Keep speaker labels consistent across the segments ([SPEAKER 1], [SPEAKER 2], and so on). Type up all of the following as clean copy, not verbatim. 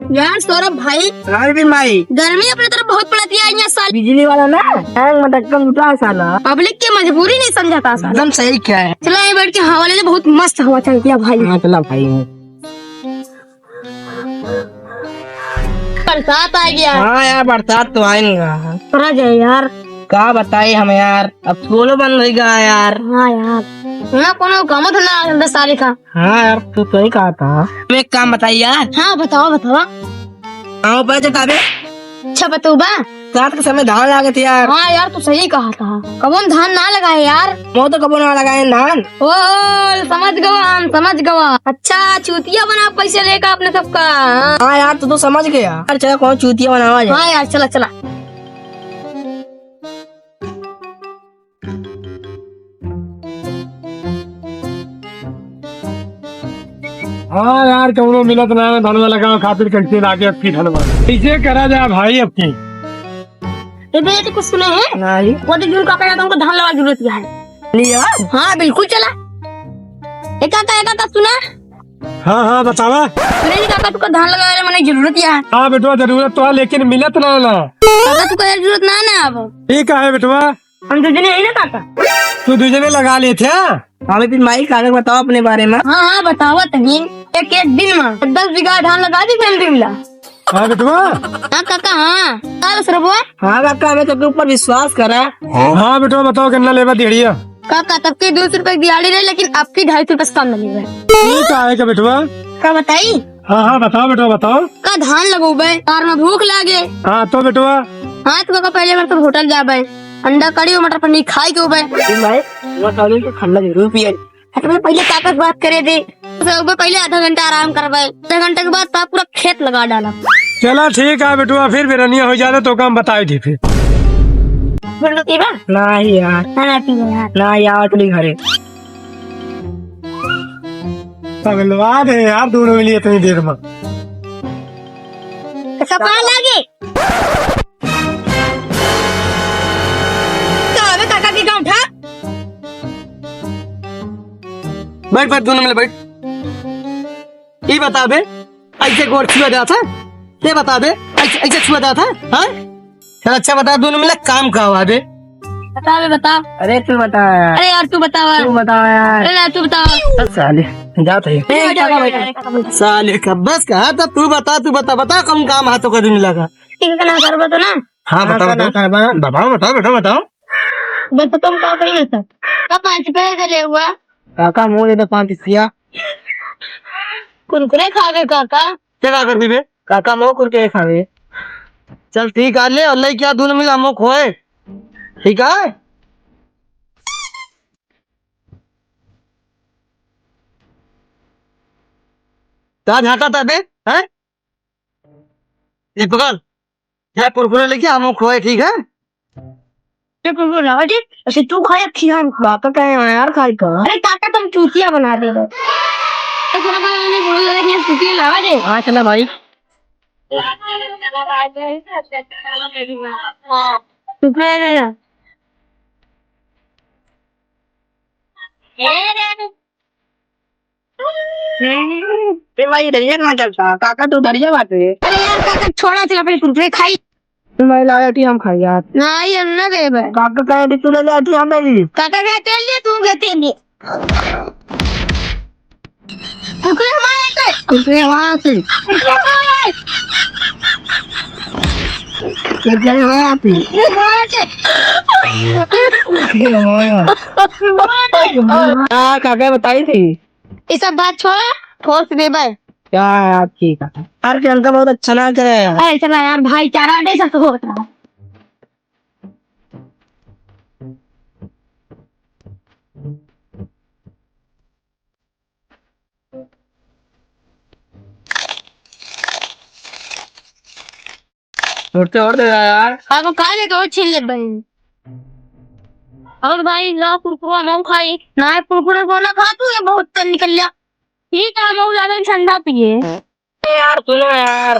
[SPEAKER 1] यार सौरभ भाई,
[SPEAKER 2] भी भाई
[SPEAKER 1] गर्मी अपने तरफ बहुत पड़ती है यहाँ साल।
[SPEAKER 2] बिजली वाला ना हैंग मटक्कन उठा साला।
[SPEAKER 1] पब्लिक की मजबूरी नहीं समझाता साल।
[SPEAKER 2] एकदम सही क्या है।
[SPEAKER 1] चला यहाँ बैठ के हवा ले ले, बहुत मस्त हवा चलती है भाई।
[SPEAKER 2] हाँ चला भाई।
[SPEAKER 1] बरसात आ गया।
[SPEAKER 2] हाँ यार बरसात तो आएगा।
[SPEAKER 1] थोड़ा जाए यार।
[SPEAKER 2] क्या बताए हम यार, अब स्कूलों बंद हो गया यार।
[SPEAKER 1] हाँ यार, ना कोनो काम धंधा 10 साल का।
[SPEAKER 2] हाँ यार तू सही कहा था। तुम एक काम बताइए यार।
[SPEAKER 1] हाँ बताओ बताओ।
[SPEAKER 2] हाँ पर जताबे
[SPEAKER 1] अच्छा बताओ बा।
[SPEAKER 2] रात के समय धान लागे थे यार।
[SPEAKER 1] हाँ यार तू सही कहा था, कबून धान ना लगाए यार।
[SPEAKER 2] वो तो कबो ना लगाए धान।
[SPEAKER 1] ओ समझ गवा, हम समझ गवा। अच्छा चूतिया बना पैसे लेकर अपने सबका।
[SPEAKER 2] हाँ यार तू तो समझ गया यार। चलो कौन चूतिया बनावा जाए।
[SPEAKER 1] हाँ यार चला चला।
[SPEAKER 3] हाँ यार कौनो मिलत ना धनवा लगा खातिर कैसे लागे अब की धनवा कैसे करा जाए भाई अब की।
[SPEAKER 1] ये भैया तो कुछ सुने हैं?
[SPEAKER 2] नहीं
[SPEAKER 1] वो तो जून काका जाता उनको धान लगा जरूरत है।
[SPEAKER 2] नहीं यार।
[SPEAKER 1] हाँ बिल्कुल चला। एक काका सुना?
[SPEAKER 3] हाँ हाँ बतावा।
[SPEAKER 1] सुने काका तुका धान लगाने मैंने जरूरत है।
[SPEAKER 3] हाँ बेटवा जरूरत तो है लेकिन मिलत ना ना।
[SPEAKER 1] काका तुका जरूरत ना ना अब।
[SPEAKER 3] ठीक है बेटवा,
[SPEAKER 1] हम दूसरे है ना काका।
[SPEAKER 3] तू दूसरे लगा लेते
[SPEAKER 2] हमें फिर माई कागज बताओ अपने बारे में।
[SPEAKER 1] हाँ हाँ बतावा तनी। एक एक दिन में 10 बीघा धान लगा दी फैमिली मिला।
[SPEAKER 3] हाँ बेटवा।
[SPEAKER 1] हाँ काका हाँ काल सरबुआ।
[SPEAKER 2] हाँ काका हमें तो ऊपर विश्वास करा।
[SPEAKER 3] हाँ बेटवा बताओ कितना लेवा दिहड़िया।
[SPEAKER 1] काका तब के 200 रुपए दिहाड़ी रहे, लेकिन आपकी 250 रुपए कम मिलेगा।
[SPEAKER 3] ठीक है का बेटवा।
[SPEAKER 1] का बताई?
[SPEAKER 3] हाँ हाँ बताओ बेटवा बताओ।
[SPEAKER 1] का धान लगोबे कार में भूख लागे।
[SPEAKER 3] हाँ तो बेटवा।
[SPEAKER 1] हाँ तो काका पहले बार तो होटल जाबे, अंडा कड़ी और मटर पनीर खाई के होबे।
[SPEAKER 2] भाई वो साले तो ठंडा जरूर पिए।
[SPEAKER 1] हटवे पहले काका से बात करे दे। तो पहले आधा घंटा आराम करवाए, आधा घंटे के बाद तो पूरा खेत लगा डाला।
[SPEAKER 3] चला ठीक है बेटवा, फिर बेरनिया हो जाए तो काम बताई थी फिर।
[SPEAKER 2] नहीं यार ना यार चली घरे।
[SPEAKER 3] पगलवा दे यार दोनों मिली इतनी देर में।
[SPEAKER 1] सपा लागे काका की गाँव था।
[SPEAKER 2] बैठ बैठ दोनों मिले बैठ। ये बता बे ऐसे गोर छुआ दिया था। ये बता बे ऐसे ऐसे छुआ दिया था। हाँ चल अच्छा बता दोनों मिले काम का हुआ बे।
[SPEAKER 1] बता बे बता।
[SPEAKER 2] अरे तू बता यार।
[SPEAKER 1] अरे यार तू बता
[SPEAKER 2] यार।
[SPEAKER 1] अरे यार तू बता।
[SPEAKER 2] साले जाते हैं साले का बस कहा था। तू बता बता कम काम हाथों का दिन लगा।
[SPEAKER 1] ठीक है ना कर बता ना।
[SPEAKER 2] हाँ बताओ बताओ बताओ।
[SPEAKER 1] बस तुम क्या करेंगे सर? का 5 रुपए चले हुआ
[SPEAKER 2] काका मुँह दे दो 5 रुपया।
[SPEAKER 1] कुरकुरे खा गए काका।
[SPEAKER 2] क्या कर दी बे काका मुँह कुरके खावे। चल ठीक है ले और ले क्या दोनों मिला मुँह खोए। ठीक है ताज हटा था बे हैं। ये पकड़ क्या कुरकुरे लेके आमो खोए। ठीक है
[SPEAKER 1] ऐसे तू खाया खिया
[SPEAKER 2] काका कहे यार खाई का।
[SPEAKER 1] अरे काका तुम चूतिया बना दे रहे। चूतिया लावा दे।
[SPEAKER 2] हाँ चला भाई। भाई दरिया कहाँ चलता काका तू दरिया बात है।
[SPEAKER 1] अरे यार काका छोड़ा चला पहले कुरकुरे खाई।
[SPEAKER 2] मैं लाया थी हम खाई यार।
[SPEAKER 1] नहीं हम ना दे बे।
[SPEAKER 2] काका कहे तू ले लाया थी हम नहीं।
[SPEAKER 1] काका गए तेल लिए तू गए तेल लिए। कुरकुरे हमारे से।
[SPEAKER 2] कुरकुरे वहाँ से कुरकुरे वहाँ से। हाँ काका बताई थी।
[SPEAKER 1] ये सब बात छोड़ा, ठोस दे बे।
[SPEAKER 2] क्या है आपकी काका यार के अंका बहुत अच्छा ना करे यार।
[SPEAKER 1] अरे चला यार भाईचारा नहीं सब होता है।
[SPEAKER 2] और दे यार।
[SPEAKER 1] आपको खा ले तो छीन ले भाई। और भाई ला कुरकुरा मऊ खाई ना कुरकुरे को ना खा तू, ये बहुत तेल निकल लिया। ठीक है मऊ ज्यादा ठंडा पिए।
[SPEAKER 2] यार सुनो यार।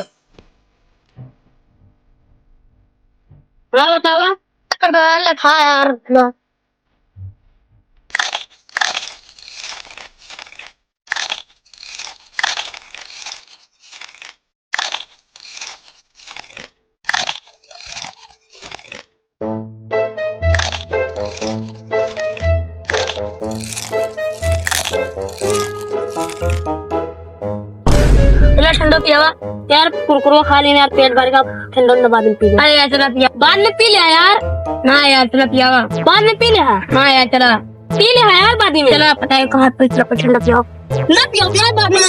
[SPEAKER 1] बताओ खा यार ला। यार ठंडा पिया हुआ यार, कुरकुरो खा लेना यार, पेट भर का ठंडा ठंडा बाद में पी ले। अरे यार चला पिया, बाद में पी लिया यार। ना यार चला पिया हुआ, बाद में पी लिया। हाँ यार चला पी लिया यार बाद में। चला पता है कहाँ पे चला ठंडा पिया ना, पिया यार बाद में।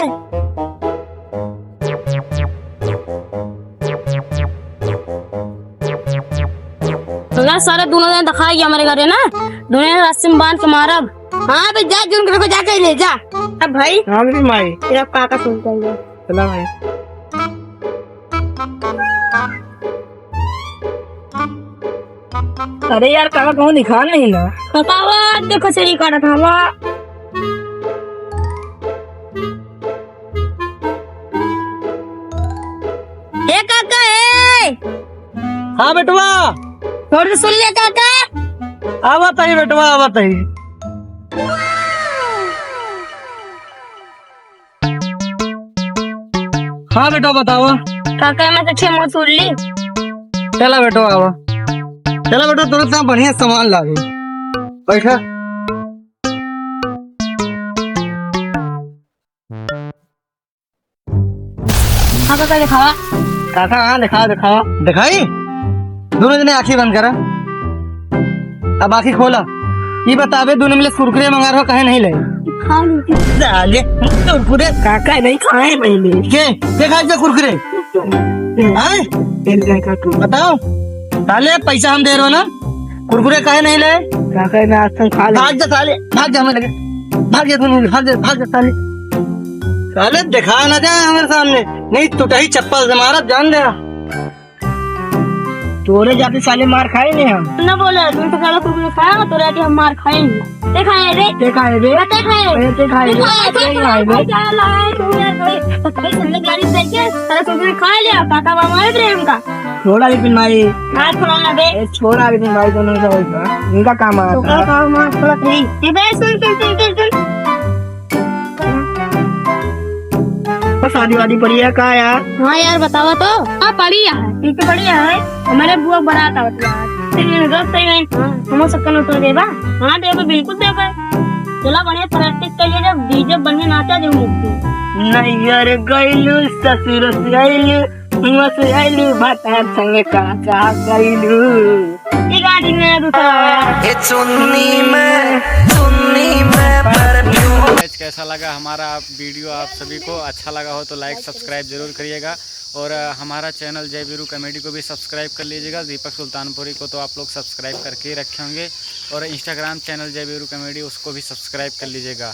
[SPEAKER 1] तो सारे दोनों ने दिखाई गया हमारे घर है ना, दोनों ने रास्ते में बांध के मारा। हाँ भाई जा जुन को जाकर ले जा। अब भाई
[SPEAKER 3] हाँ भी माई
[SPEAKER 1] तेरा काका सुन जाएगा।
[SPEAKER 3] चला भाई। अरे यार काका कहूँ दिखा नहीं ना।
[SPEAKER 1] काका देखो सही काटा था वाह। ए काका ए,
[SPEAKER 2] हाँ बेटवा,
[SPEAKER 1] थोड़ी सुन ले काका।
[SPEAKER 2] आवत ही बेटवा, आवत ही। हाँ बेटा बताओ।
[SPEAKER 1] काका मैं तो 6 मोर सुन ली।
[SPEAKER 2] चला बेटवा आवा, चला बेटा तुरंत ना बढ़िया सामान लागे। बैठा।
[SPEAKER 1] हाँ काका दिखावा।
[SPEAKER 2] काका हाँ दिखा दिखावा। दिखाई? दोनों जने आंखें बंद करा। अब आंखें खोला। ये बतावे दोनों मिले कुरकुरे मंगा रहे हो, कहे नहीं ले?
[SPEAKER 1] खा ली
[SPEAKER 2] डाले कुरकुरे
[SPEAKER 3] काका नहीं खाए पहले।
[SPEAKER 2] के खाए कुरकुरे? हाँ? बताओ। साले पैसा हम दे रहे हो ना, कुरकुरे कहे नहीं ले?
[SPEAKER 3] काका ने आज तक खा लिया।
[SPEAKER 2] भाग जा साले, भाग जा हमें लगे, भाग जा दोनों, भाग जा साले। साले दिखा ना जाए हमारे सामने, नहीं टूटा ही चप्पल से मारा, जान दे।
[SPEAKER 3] तोरे जाते साले मार खाए नहीं हम।
[SPEAKER 1] ना बोले तुम तो साला कुरकुरे खाएगा तो रहती हम मार खाएंगे। देखा है रे,
[SPEAKER 3] देखा है बे,
[SPEAKER 1] देखा है
[SPEAKER 3] देखा है बे, देखा है बे।
[SPEAKER 1] क्या लाए तू यार, कोई संग गाड़ी देख के सारा कुरकुरे खा लिया। काका बाबा मार रहे हमका।
[SPEAKER 3] छोड़ा लेकिन भाई,
[SPEAKER 1] हाथ छोड़ा ना बे।
[SPEAKER 3] ए, छोड़ा लेकिन भाई दोनों का होगा। इनका काम आया
[SPEAKER 1] तो
[SPEAKER 3] था।
[SPEAKER 1] का मार थोड़ा तेरी ये बे सुन।
[SPEAKER 3] शादी वादी पड़ी है का यार?
[SPEAKER 1] हाँ यार बतावा तो। हाँ बढ़िया है, ठीक बढ़िया है। हमारे बुआ बारात आवत यार, हम सबका नोट देबा। हाँ देबा, बिल्कुल देबा। चला बढ़िया प्रैक्टिस कर लिया, जब डीजे बनने नाचा दे मुक्ति।
[SPEAKER 3] नहीं यार गइलू ससुर से आइलू, हुआ से आइलू, भाता संग का गइलू।
[SPEAKER 1] ये गाड़ी में दूसरा
[SPEAKER 4] कैसा लगा हमारा वीडियो, आप सभी को अच्छा लगा हो तो लाइक सब्सक्राइब जरूर करिएगा। और हमारा चैनल जय वीरू कॉमेडी को भी सब्सक्राइब कर लीजिएगा। दीपक सुल्तानपुरी को तो आप लोग सब्सक्राइब करके ही रखे होंगे, और इंस्टाग्राम चैनल जय वीरू कॉमेडी उसको भी सब्सक्राइब कर लीजिएगा।